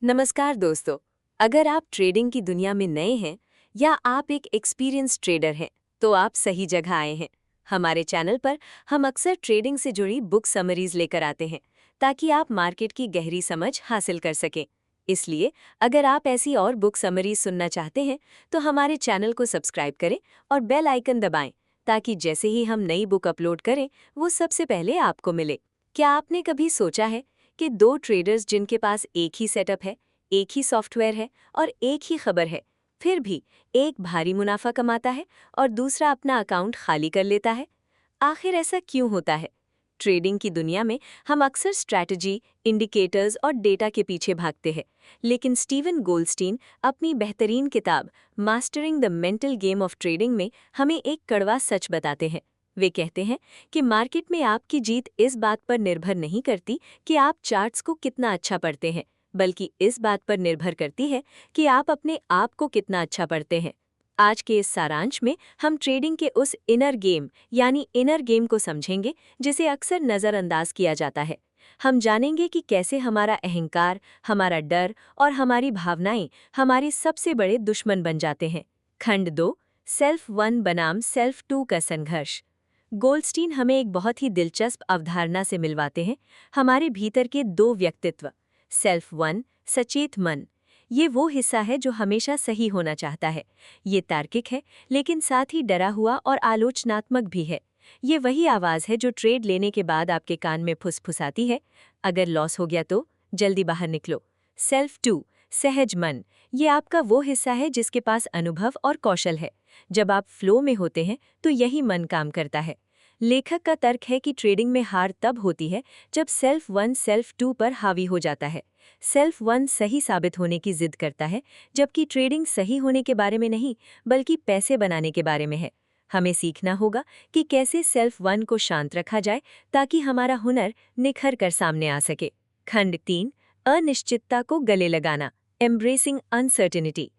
नमस्कार दोस्तों। अगर आप ट्रेडिंग की दुनिया में नए हैं या आप एक एक्सपीरियंस ट्रेडर हैं तो आप सही जगह आए हैं। हमारे चैनल पर हम अक्सर ट्रेडिंग से जुड़ी बुक समरीज लेकर आते हैं ताकि आप मार्केट की गहरी समझ हासिल कर सकें। इसलिए अगर आप ऐसी और बुक समरीज सुनना चाहते हैं तो हमारे चैनल को सब्सक्राइब करें और बेल आइकन दबाएं ताकि जैसे ही हम नई बुक अपलोड करें वो सबसे पहले आपको मिले। क्या आपने कभी सोचा है कि दो ट्रेडर्स जिनके पास एक ही सेटअप है, एक ही सॉफ्टवेयर है और एक ही खबर है, फिर भी एक भारी मुनाफा कमाता है और दूसरा अपना अकाउंट खाली कर लेता है? आखिर ऐसा क्यों होता है? ट्रेडिंग की दुनिया में हम अक्सर स्ट्रैटेजी, इंडिकेटर्स और डेटा के पीछे भागते हैं, लेकिन स्टीवन गोल्डस्टीन अपनी बेहतरीन किताब mastering the mental game of trading में हमें एक कड़वा सच बताते हैं। वे कहते हैं कि मार्केट में आपकी जीत इस बात पर निर्भर नहीं करती कि आप चार्ट्स को कितना अच्छा पढ़ते हैं, बल्कि इस बात पर निर्भर करती है कि आप अपने आप को कितना अच्छा पढ़ते हैं। आज के इस सारांश में हम ट्रेडिंग के उस इनर गेम को समझेंगे जिसे अक्सर नज़रअंदाज किया जाता है। हम जानेंगे कि कैसे हमारा अहंकार, हमारा डर और हमारी भावनाएं हमारे सबसे बड़े दुश्मन बन जाते हैं। खंड 2, सेल्फ वन बनाम सेल्फ टू का संघर्ष। गोल्डस्टीन हमें एक बहुत ही दिलचस्प अवधारणा से मिलवाते हैं, हमारे भीतर के दो व्यक्तित्व। सेल्फ वन, सचेत मन, ये वो हिस्सा है जो हमेशा सही होना चाहता है। ये तार्किक है, लेकिन साथ ही डरा हुआ और आलोचनात्मक भी है। ये वही आवाज़ है जो ट्रेड लेने के बाद आपके कान में फुसफुसाती है, अगर लॉस हो गया तो जल्दी बाहर निकलो। सेल्फ टू, सहज मन, ये आपका वो हिस्सा है जिसके पास अनुभव और कौशल है। जब आप फ्लो में होते हैं तो यही मन काम करता है। लेखक का तर्क है कि ट्रेडिंग में हार तब होती है जब सेल्फ वन सेल्फ टू पर हावी हो जाता है। सेल्फ वन सही साबित होने की जिद करता है, जबकि ट्रेडिंग सही होने के बारे में नहीं बल्कि पैसे बनाने के बारे में है। हमें सीखना होगा कि कैसे सेल्फ वन को शांत रखा जाए ताकि हमारा हुनर निखर कर सामने आ सके। खंड 3, अनिश्चितता को गले लगाना, एम्ब्रेसिंग अनसर्टेनिटी।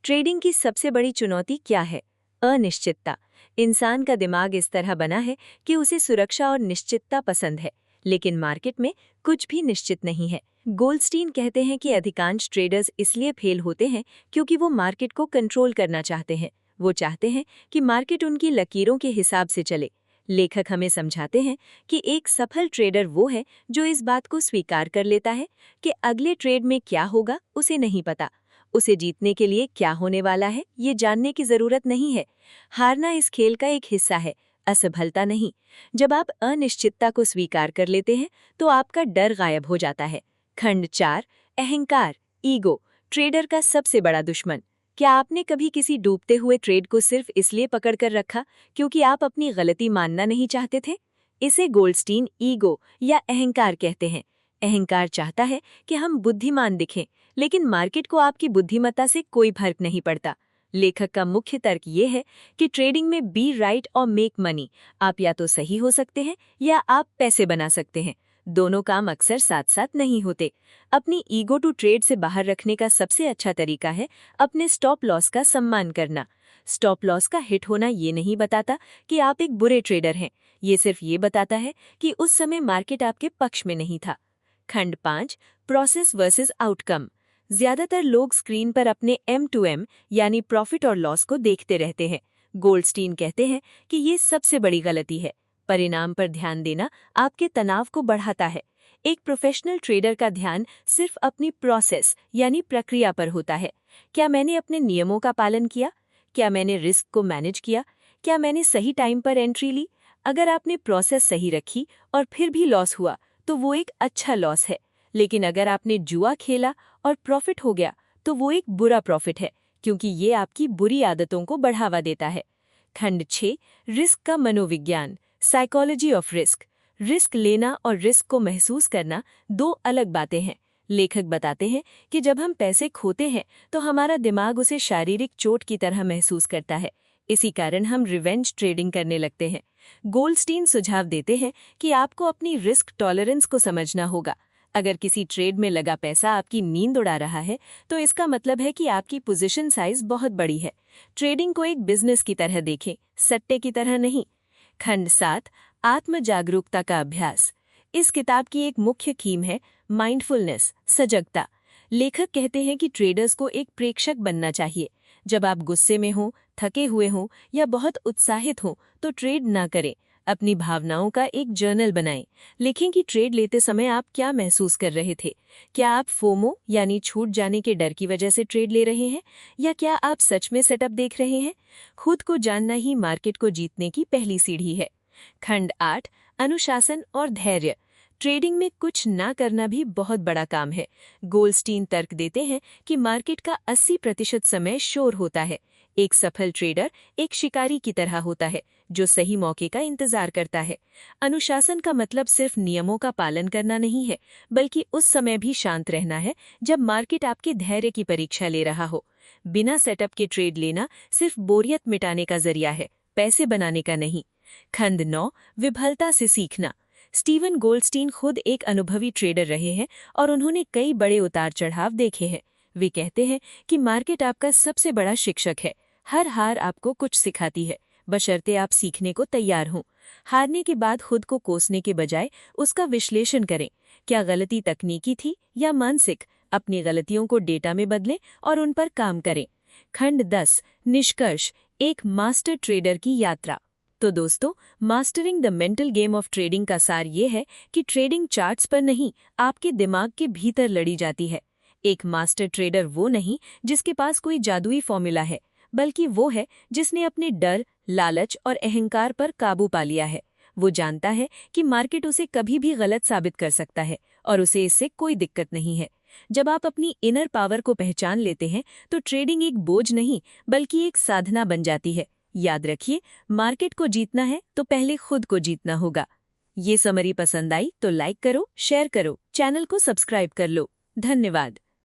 ट्रेडिंग की सबसे बड़ी चुनौती क्या है? अनिश्चितता। इंसान का दिमाग इस तरह बना है कि उसे सुरक्षा और निश्चितता पसंद है, लेकिन मार्केट में कुछ भी निश्चित नहीं है। गोल्डस्टीन कहते हैं कि अधिकांश ट्रेडर्स इसलिए फेल होते हैं क्योंकि वो मार्केट को कंट्रोल करना चाहते हैं। वो चाहते हैं कि मार्केट उनकी लकीरों के हिसाब से चले। लेखक हमें समझाते हैं कि एक सफल ट्रेडर वो है जो इस बात को स्वीकार कर लेता है कि अगले ट्रेड में क्या होगा उसे नहीं पता। उसे जीतने के लिए क्या होने वाला है ये जानने की जरूरत नहीं है। हारना इस खेल का एक हिस्सा है, असफलता नहीं। जब आप अनिश्चितता को स्वीकार कर लेते हैं तो आपका डर गायब हो जाता है। खंड 4, अहंकार, ईगो, ट्रेडर का सबसे बड़ा दुश्मन। क्या आपने कभी किसी डूबते हुए ट्रेड को सिर्फ इसलिए पकड़कर रखा क्योंकि आप अपनी गलती मानना नहीं चाहते थे? इसे गोल्डस्टीन ईगो या अहंकार कहते हैं। अहंकार चाहता है कि हम बुद्धिमान दिखें, लेकिन मार्केट को आपकी बुद्धिमत्ता से कोई फर्क नहीं पड़ता। लेखक का मुख्य तर्क ये है कि ट्रेडिंग में बी राइट और मेक मनी, आप या तो सही हो सकते हैं या आप पैसे बना सकते हैं। दोनों काम अक्सर साथ साथ नहीं होते। अपनी ईगो टू ट्रेड से बाहर रखने का सबसे अच्छा तरीका है अपने स्टॉप लॉस का सम्मान करना। स्टॉप लॉस का हिट होना ये नहीं बताता कि आप एक बुरे ट्रेडर हैं, ये सिर्फ ये बताता है कि उस समय मार्केट आपके पक्ष में नहीं था। खंड 5, प्रोसेस वर्सेस आउटकम। ज्यादातर लोग स्क्रीन पर अपने M2M यानी प्रॉफिट और लॉस को देखते रहते हैं। गोल्डस्टीन कहते हैं कि ये सबसे बड़ी गलती है। परिणाम पर ध्यान देना आपके तनाव को बढ़ाता है। एक प्रोफेशनल ट्रेडर का ध्यान सिर्फ अपनी प्रोसेस यानी प्रक्रिया पर होता है। क्या मैंने अपने नियमों का पालन किया? क्या मैंने रिस्क को मैनेज किया? क्या मैंने सही टाइम पर एंट्री ली? अगर आपने प्रोसेस सही रखी और फिर भी लॉस हुआ तो वो एक अच्छा लॉस है, लेकिन अगर आपने जुआ खेला और प्रॉफिट हो गया तो वो एक बुरा प्रॉफिट है, क्योंकि ये आपकी बुरी आदतों को बढ़ावा देता है। खंड 6, रिस्क का मनोविज्ञान, साइकोलॉजी ऑफ रिस्क। रिस्क लेना और रिस्क को महसूस करना दो अलग बातें हैं। लेखक बताते हैं कि जब हम पैसे खोते हैं तो हमारा दिमाग उसे शारीरिक चोट की तरह महसूस करता है। इसी कारण हम रिवेंज ट्रेडिंग करने लगते हैं। गोल्डस्टीन सुझाव देते हैं कि आपको अपनी रिस्क टॉलरेंस को समझना होगा। अगर किसी ट्रेड में लगा पैसा आपकी नींद उड़ा रहा है तो इसका मतलब है कि आपकी पोजीशन साइज बहुत बड़ी है। ट्रेडिंग को एक बिजनेस की तरह देखें, सट्टे की तरह नहीं। खंड 7, आत्म जागरूकता का अभ्यास। इस किताब की एक मुख्य थीम है माइंडफुलनेस, सजगता। लेखक कहते हैं कि ट्रेडर्स को एक प्रेक्षक बनना चाहिए। जब आप गुस्से में हो, थके हुए हो या बहुत उत्साहित हो तो ट्रेड ना करें। अपनी भावनाओं का एक जर्नल बनाएं। लिखें कि ट्रेड लेते समय आप क्या महसूस कर रहे थे। क्या आप फोमो यानी छूट जाने के डर की वजह से ट्रेड ले रहे हैं, या क्या आप सच में सेटअप देख रहे हैं। खुद को जानना ही मार्केट को जीतने की पहली सीढ़ी है। खंड 8, अनुशासन और धैर्य। ट्रेडिंग में कुछ ना करना भी बहुत बड़ा काम है। गोल्डस्टीन तर्क देते हैं कि मार्केट का 80% समय शोर होता है। एक सफल ट्रेडर एक शिकारी की तरह होता है जो सही मौके का इंतजार करता है। अनुशासन का मतलब सिर्फ नियमों का पालन करना नहीं है, बल्कि उस समय भी शांत रहना है जब मार्केट आपके धैर्य की परीक्षा ले रहा हो। बिना सेटअप के ट्रेड लेना सिर्फ बोरियत मिटाने का जरिया है, पैसे बनाने का नहीं। खंड 9, विफलता से सीखना। स्टीवन गोल्डस्टीन खुद एक अनुभवी ट्रेडर रहे हैं और उन्होंने कई बड़े उतार चढ़ाव देखे हैं। वे कहते हैं कि मार्केट आपका सबसे बड़ा शिक्षक है। हर हार आपको कुछ सिखाती है, बशर्ते आप सीखने को तैयार हों। हारने के बाद खुद को कोसने के बजाय उसका विश्लेषण करें। क्या गलती तकनीकी थी या मानसिक? अपनी गलतियों को डेटा में बदलें और उन पर काम करें। खंड 10, निष्कर्ष, एक मास्टर ट्रेडर की यात्रा। तो दोस्तों, mastering the mental game of trading का सार ये है कि ट्रेडिंग चार्ट्स पर नहीं, आपके दिमाग के भीतर लड़ी जाती है। एक मास्टर ट्रेडर वो नहीं जिसके पास कोई जादुई फॉर्मूला है, बल्कि वो है जिसने अपने डर, लालच और अहंकार पर काबू पा लिया है। वो जानता है कि मार्केट उसे कभी भी गलत साबित कर सकता है और उसे इससे कोई दिक्कत नहीं है। जब आप अपनी इनर पावर को पहचान लेते हैं तो ट्रेडिंग एक बोझ नहीं, बल्कि एक साधना बन जाती है। याद रखिए, मार्केट को जीतना है तो पहले खुद को जीतना होगा। ये समरी पसंद आई तो लाइक करो, शेयर करो, चैनल को सब्सक्राइब कर लो। धन्यवाद।